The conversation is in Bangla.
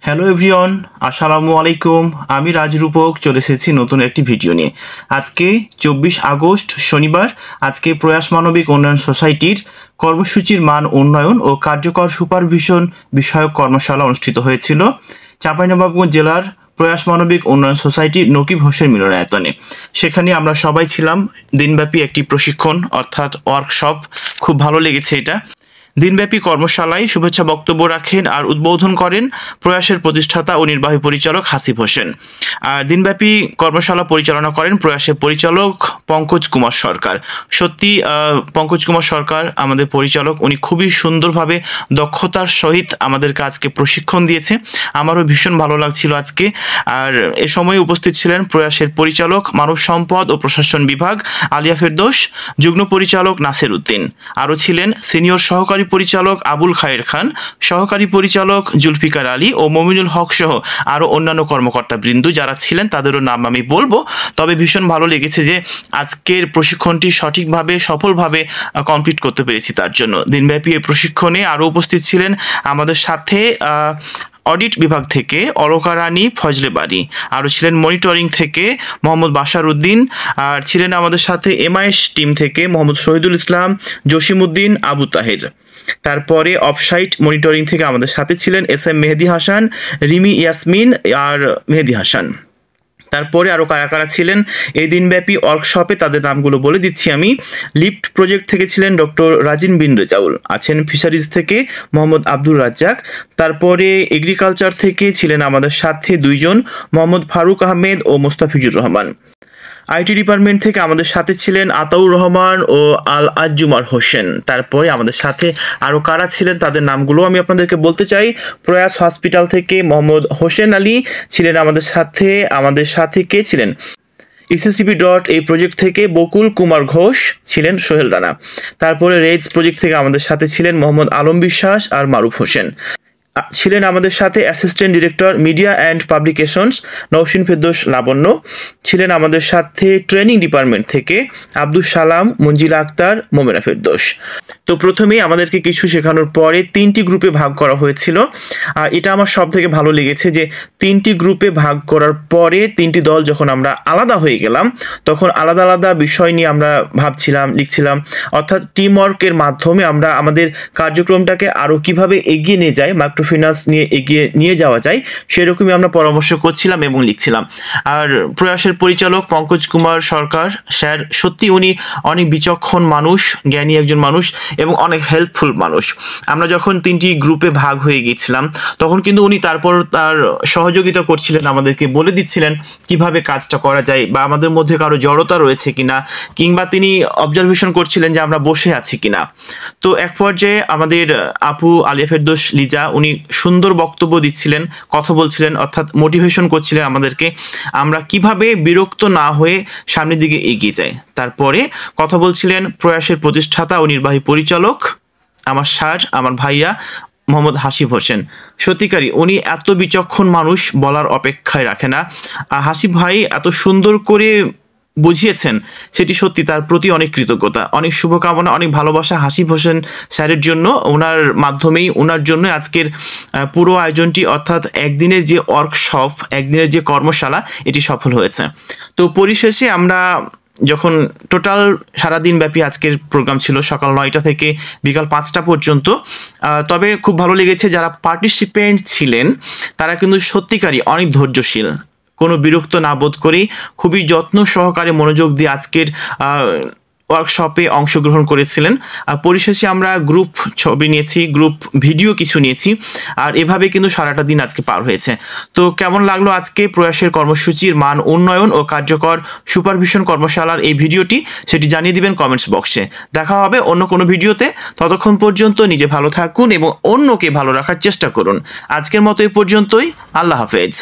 হ্যালো এভরিওয়ান, আসসালামু আলাইকুম। আমি রাজরূপক চলে এসেছি নতুন একটি ভিডিও নিয়ে। আজকে 24 আগস্ট শনিবার। আজকে প্রয়াস মানবিক উন্নয়ন সোসাইটির কর্মসূচির মান উন্নয়ন ও কার্যকর সুপারভিশন বিষয়ক কর্মশালা অনুষ্ঠিত হয়েছিল চাঁপাইনবাবগঞ্জ জেলার প্রয়াস মানবিক উন্নয়ন সোসাইটির নকিব হোসেন মিলনায়তনে। সেখানে আমরা সবাই ছিলাম। দিনব্যাপী একটি প্রশিক্ষণ অর্থাৎ ওয়ার্কশপ, খুব ভালো লেগেছে এটা। দিনব্যাপী কর্মশালায় শুভেচ্ছা বক্তব্য রাখেন আর উদ্বোধন করেন প্রয়াসের প্রতিষ্ঠাতা ও নির্বাহী পরিচালক হাসিব হোসেন। আর দিনব্যাপী কর্মশালা পরিচালনা করেন প্রয়াসের পরিচালক পঙ্কজ কুমার সরকার। সত্যি পঙ্কজ কুমার সরকার আমাদের পরিচালক, উনি খুবই সুন্দরভাবে দক্ষতার সহিত আমাদের কাজকে প্রশিক্ষণ দিয়েছে। আমারও ভীষণ ভালো লাগছিল আজকে। আর এ সময় উপস্থিত ছিলেন প্রয়াসের পরিচালক মানব সম্পদ ও প্রশাসন বিভাগ আলিয়া ফেরদৌস, যুগ্ম পরিচালক নাসির উদ্দিন, আরও ছিলেন সিনিয়র সহকারী পরিচালক আবুল খায়ের খান, সহকারী পরিচালক জুলফিকার আলী ও মমিনুল হক সহ আরও অন্যান্য কর্মকর্তাবৃন্দ যারা ছিলেন তাদেরও নাম আমি বলবো। তবে ভীষণ ভালো লেগেছে যে আজকের প্রশিক্ষণটি সঠিকভাবে সফলভাবে কমপ্লিট করতে পেরেছি। তার জন্য দিনব্যাপী এই প্রশিক্ষণে আরও উপস্থিত ছিলেন আমাদের সাথে অডিট বিভাগ থেকে অলকা রানী ফজলে বাড়ি, আরও ছিলেন মনিটরিং থেকে মোহাম্মদ বাশার উদ্দিন, আর ছিলেন আমাদের সাথে এমআইএস টিম থেকে মোহাম্মদ শহীদুল ইসলাম, জসিমউদ্দিন, আবু তাহের। তারপরে অফসাইট মনিটরিং থেকে আমাদের সাথে ছিলেন এস এম মেহেদি হাসান, রিমি ইয়াসমিন আর মেহেদি হাসান। তারপরে আরও কারা কারা ছিলেন এই দিনব্যাপী ওয়ার্কশপে তাদের নামগুলো বলে দিচ্ছি আমি। লিফট প্রজেক্ট থেকে ছিলেন ডক্টর রাজিন বিন রেজাউল, আছেন ফিশারিজ থেকে মোহাম্মদ আব্দুর রাজ্জাক। তারপরে এগ্রিকালচার থেকে ছিলেন আমাদের সাথে দুইজন, মোহাম্মদ ফারুক আহমেদ ও মোস্তাফিজুর রহমান। আইটি ডিপার্টমেন্ট থেকে আমাদের সাথে ছিলেন আতাউর রহমান ও আল আজুমার হোসেন। তারপরে আমাদের সাথে আরও কারা ছিলেন তাদের নামগুলো আমি আপনাদেরকে বলতে চাই। প্রয়াস হসপিটাল থেকে মোহাম্মদ হোসেন আলী ছিলেন আমাদের সাথে কে ছিলেন? ইসিসিবি এই প্রজেক্ট থেকে বকুল কুমার ঘোষ ছিলেন সোহেল রানা। তারপরে রেডস প্রজেক্ট থেকে আমাদের সাথে ছিলেন মোহাম্মদ আলম বিশ্বাস আর মারুফ হোসেন। ছিলেন আমাদের সাথে assistant director media and publications Naushin Ferdous Labonno. ছিলেন আমাদের সাথে ট্রেনিং ডিপার্টমেন্ট থেকে আব্দুল সালাম, মঞ্জিলা আক্তার, মোমেনা ফেরদৌস। তো প্রথমেই আমাদেরকে কিছু শেখানোর পরে 3টি গ্রুপে ভাগ করা হয়েছিল। আর এটা আমার সব থেকে ভালো লেগেছে যে 3টি গ্রুপে ভাগ করার পরে 3টি দল যখন আমরা আলাদা হয়ে গেলাম তখন আলাদা আলাদা বিষয় নিয়ে আমরা ভাবছিলাম, লিখছিলাম। অর্থাৎ টিম ওয়ার্কের মাধ্যমে আমরা আমাদের কার্যক্রমটাকে আরও কিভাবে এগিয়ে নিয়ে যাই, মাইক্রোফিন্যান্স নিয়ে এগিয়ে নিয়ে যাওয়া যায়, সেরকমই আমরা পরামর্শ করছিলাম এবং লিখছিলাম। আর প্রয়াসের পরিচালক পঙ্কজ কুমার সরকার স্যার, সত্যি উনি অনেক বিচক্ষণ মানুষ, জ্ঞানী একজন মানুষ এবং অনেক হেল্পফুল মানুষ। আমরা যখন 3টি গ্রুপে ভাগ হয়ে গিয়েছিলাম তখন কিন্তু উনি তারপর তার সহযোগিতা করছিলেন, আমাদেরকে বলে দিচ্ছিলেন কিভাবে কাজটা করা যায় বা আমাদের মধ্যে কারো জড়তা রয়েছে কিনা, কিংবা তিনি অবজারভেশন করছিলেন যে আমরা বসে আছি কিনা। তো এক পর্যায়ে আমাদের আপু আলিয়া ফেরদৌস লিজা উনি সুন্দর বক্তব্য দিচ্ছিলেন, কথা বলছিলেন, অর্থাৎ মোটিভেশন করছিলেন আমাদেরকে আমরা কিভাবে বিরক্ত না হয়ে সামনের দিকে এগিয়ে যাই। তারপরে কথা বলছিলেন প্রয়াসের প্রতিষ্ঠাতা ও নির্বাহী পরিচালক আমার স্যার, আমার ভাইয়া মোহাম্মদ হাসিব হোসেন। সত্যিকারই উনি এত বিচক্ষণ মানুষ, বলার অপেক্ষায় রাখে না। হাসিব ভাই এত সুন্দর করে বুঝিয়েছেন, সেটি সত্যি তার প্রতি অনেক কৃতজ্ঞতা, অনেক শুভকামনা, অনেক ভালোবাসা হাসিব হোসেন স্যারের জন্য। ওনার জন্য আজকের পুরো আয়োজনটি, অর্থাৎ একদিনের যে ওয়ার্কশপ, একদিনের যে কর্মশালা, এটি সফল হয়েছে। তো পরিশেষে আমরা যখন টোটাল সারাদিন ব্যাপী আজকের প্রোগ্রাম ছিল সকাল 9টা থেকে বিকাল 5টা পর্যন্ত। তবে খুব ভালো লেগেছে যারা পার্টিসিপেন্ট ছিলেন তারা কিন্তু সত্যিকারই অনেক ধৈর্যশীল, কোনো বিরক্ত না বোধ করেই খুবই যত্ন সহকারে মনোযোগ দিয়ে আজকের ওয়ার্কশপে অংশগ্রহণ করেছিলেন। আর পরিশেষে আমরা গ্রুপ ছবি নিয়েছি, গ্রুপ ভিডিও কিছু নিয়েছি, আর এভাবে কিন্তু সারাটা দিন আজকে পার হয়েছে। তো কেমন লাগলো আজকে প্রয়াসের কর্মসূচির মান উন্নয়ন ও কার্যকর সুপারভিশন কর্মশালার এই ভিডিওটি, সেটি জানিয়ে দিবেন কমেন্টস বক্সে। দেখা হবে অন্য কোনো ভিডিওতে। ততক্ষণ পর্যন্ত নিজে ভালো থাকুন এবং অন্যকে ভালো রাখার চেষ্টা করুন। আজকের মতো এই পর্যন্তই। আল্লাহ হাফেজ।